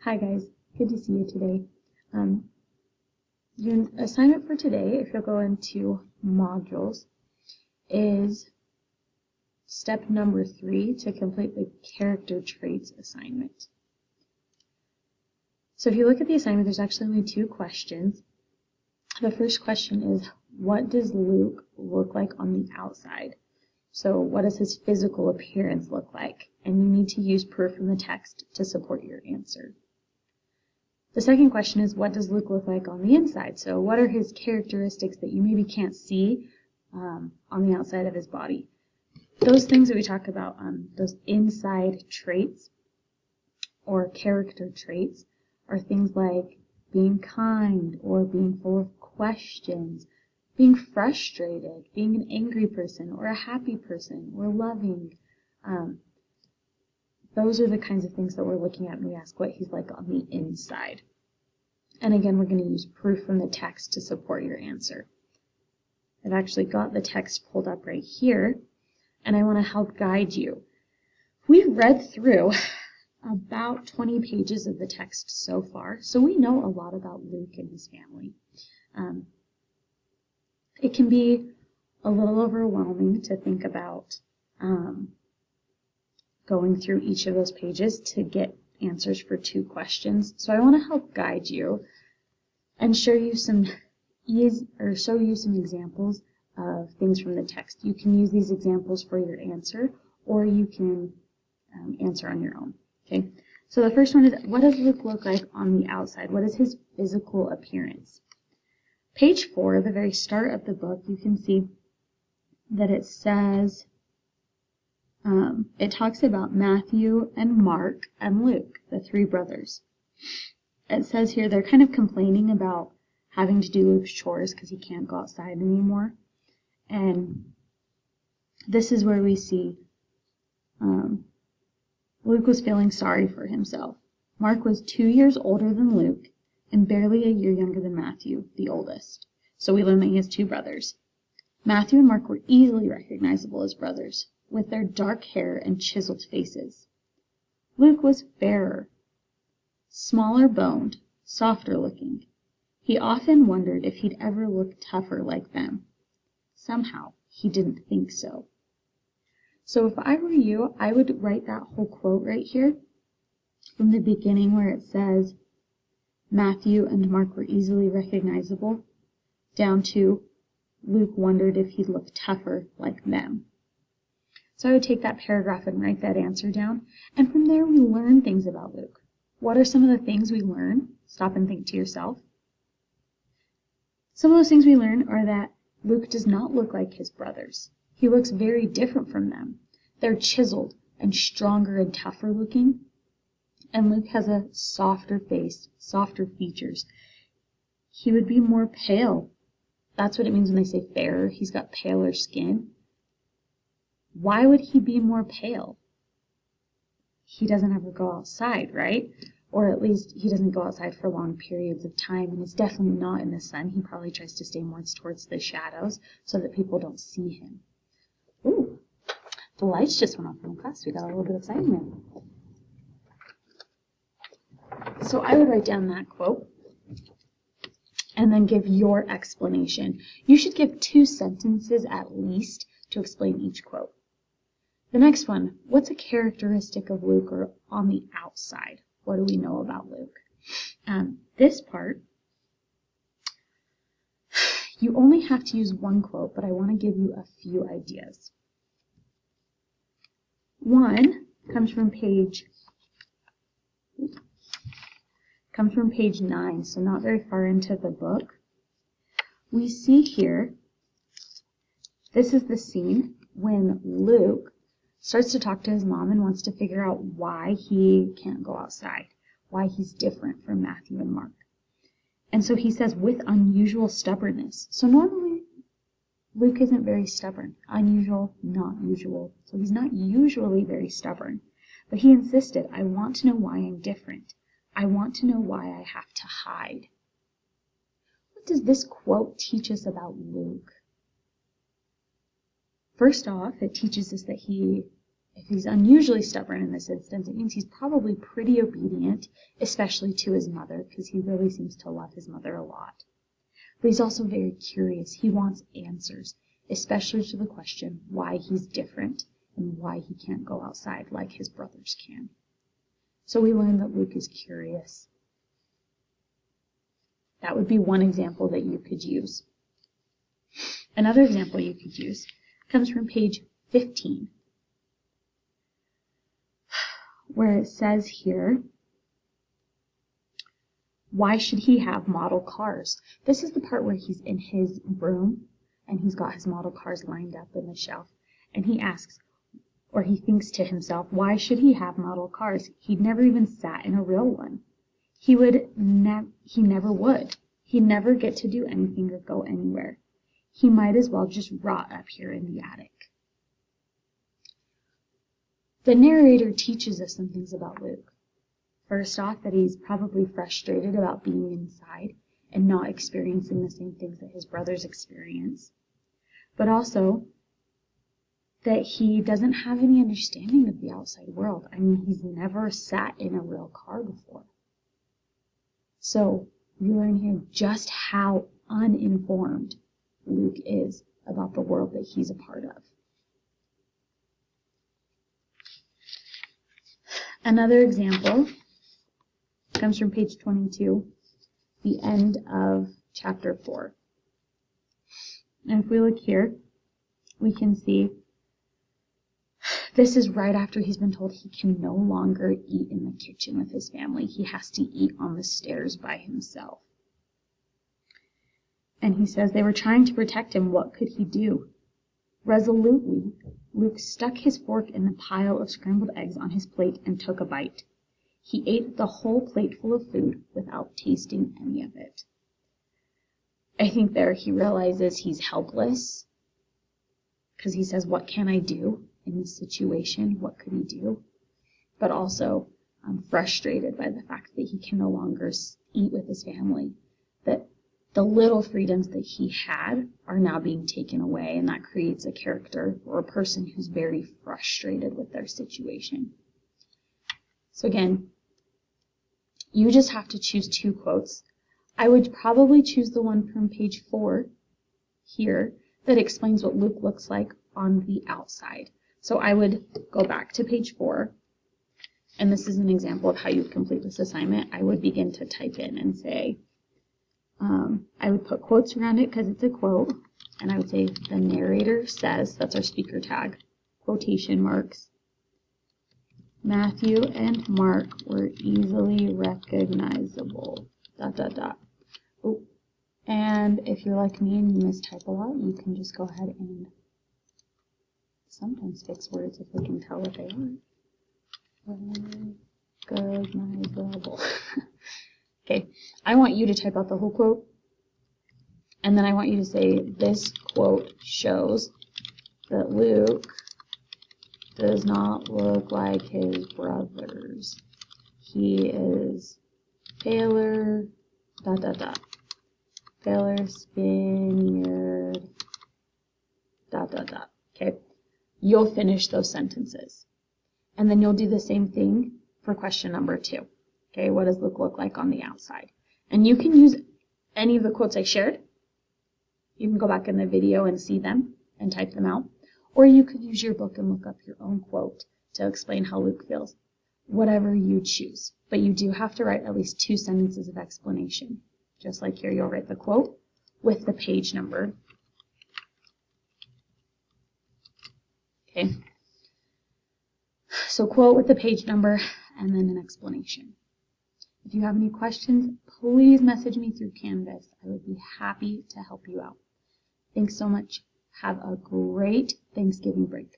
Hi guys, good to see you today. Your assignment for today, if you'll go into modules, is step number 3 to complete the character traits assignment. So if you look at the assignment, there's actually only 2 questions. The first question is, what does Luke look like on the outside? So what does his physical appearance look like? And you need to use proof from the text to support your answer. The second question is, what does Luke look like on the inside? So what are his characteristics that you maybe can't see on the outside of his body? Those things that we talk about, those inside traits or character traits, are things like being kind or being full of questions, being frustrated, being an angry person or a happy person or loving. Those are the kinds of things that we're looking at when we ask what he's like on the inside. And again, we're going to use proof from the text to support your answer. I've actually got the text pulled up right here, and I want to help guide you. We've read through about 20 pages of the text so far, so we know a lot about Luke and his family. It can be a little overwhelming to think about going through each of those pages to get answers for 2 questions. So I want to help guide you and show you some examples of things from the text. You can use these examples for your answer, or you can answer on your own. Okay. So the first one is, what does Luke look like on the outside? What is his physical appearance? Page 4, the very start of the book, you can see that it says, it talks about Matthew and Mark and Luke, the 3 brothers. It says here they're kind of complaining about having to do Luke's chores because he can't go outside anymore. And this is where we see Luke was feeling sorry for himself. Mark was 2 years older than Luke and barely a year younger than Matthew, the oldest. So we learn that he has 2 brothers. Matthew and Mark were easily recognizable as brothers, with their dark hair and chiseled faces. Luke was fairer, smaller boned, softer looking. He often wondered if he'd ever look tougher like them. Somehow, he didn't think so. So if I were you, I would write that whole quote right here from the beginning where it says, Matthew and Mark were easily recognizable, down to Luke wondered if he'd look tougher like them. So I would take that paragraph and write that answer down, and from there we learn things about Luke. What are some of the things we learn? Stop and think to yourself. Some of those things we learn are that Luke does not look like his brothers. He looks very different from them. They're chiseled and stronger and tougher looking, and Luke has a softer face, softer features. He would be more pale. That's what it means when they say fairer. He's got paler skin. Why would he be more pale? He doesn't ever go outside, right? Or at least he doesn't go outside for long periods of time, and it's definitely not in the sun. He probably tries to stay more towards the shadows so that people don't see him. Ooh, the lights just went off in class. We got a little bit of excitement. So I would write down that quote and then give your explanation. You should give 2 sentences at least to explain each quote. The next one, what's a characteristic of Luke or on the outside? What do we know about Luke? This part, you only have to use 1 quote, but I want to give you a few ideas. One comes from page 9, so not very far into the book. We see here, this is the scene when Luke starts to talk to his mom and wants to figure out why he can't go outside, why he's different from Matthew and Mark. And so he says, with unusual stubbornness. So normally, Luke isn't very stubborn. Unusual, not usual. So he's not usually very stubborn. But he insisted, I want to know why I'm different. I want to know why I have to hide. What does this quote teach us about Luke? First off, it teaches us that he If he's unusually stubborn in this instance, it means he's probably pretty obedient, especially to his mother, because he really seems to love his mother a lot. But he's also very curious. He wants answers, especially to the question why he's different and why he can't go outside like his brothers can. So we learn that Luke is curious. That would be one example that you could use. Another example you could use comes from page 15, where it says here, why should he have model cars? This is the part where he's in his room and he's got his model cars lined up in the shelf. And he asks, or he thinks to himself, why should he have model cars? He'd never even sat in a real one. He never would. He'd never get to do anything or go anywhere. He might as well just rot up here in the attic. The narrator teaches us some things about Luke. First off, that he's probably frustrated about being inside and not experiencing the same things that his brothers experience. But also that he doesn't have any understanding of the outside world. I mean, he's never sat in a real car before. So we learn here just how uninformed Luke is about the world that he's a part of. Another example comes from page 22, the end of chapter 4. And if we look here, we can see this is right after he's been told he can no longer eat in the kitchen with his family. He has to eat on the stairs by himself. And he says they were trying to protect him. What could he do? Resolutely, Luke stuck his fork in the pile of scrambled eggs on his plate and took a bite. He ate the whole plateful of food without tasting any of it. I think there he realizes he's helpless, because he says, what can I do in this situation? What could he do? But also, I'm frustrated by the fact that he can no longer eat with his family, that the little freedoms that he had are now being taken away, and that creates a character or a person who's very frustrated with their situation. So again, you just have to choose two quotes. I would probably choose the one from page 4 here that explains what Luke looks like on the outside. So I would go back to page 4, and this is an example of how you complete this assignment. I would begin to type in and say, I would put quotes around it because it's a quote, and I would say the narrator says, that's our speaker tag, quotation marks, Matthew and Mark were easily recognizable, ... Oh, and if you're like me and you mistype a lot, you can just go ahead and sometimes fix words if they can tell what they are. Recognizable. Okay, I want you to type out the whole quote, and then I want you to say, this quote shows that Luke does not look like his brothers. He is paler, ... Paler, Spaniard, ... Okay, you'll finish those sentences. And then you'll do the same thing for question number 2. Okay, what does Luke look like on the outside? And you can use any of the quotes I shared. You can go back in the video and see them and type them out. Or you could use your book and look up your own quote to explain how Luke feels. Whatever you choose. But you do have to write at least 2 sentences of explanation. Just like here, you'll write the quote with the page number. Okay. So quote with the page number and then an explanation. If you have any questions, please message me through Canvas. I would be happy to help you out. Thanks so much. Have a great Thanksgiving break.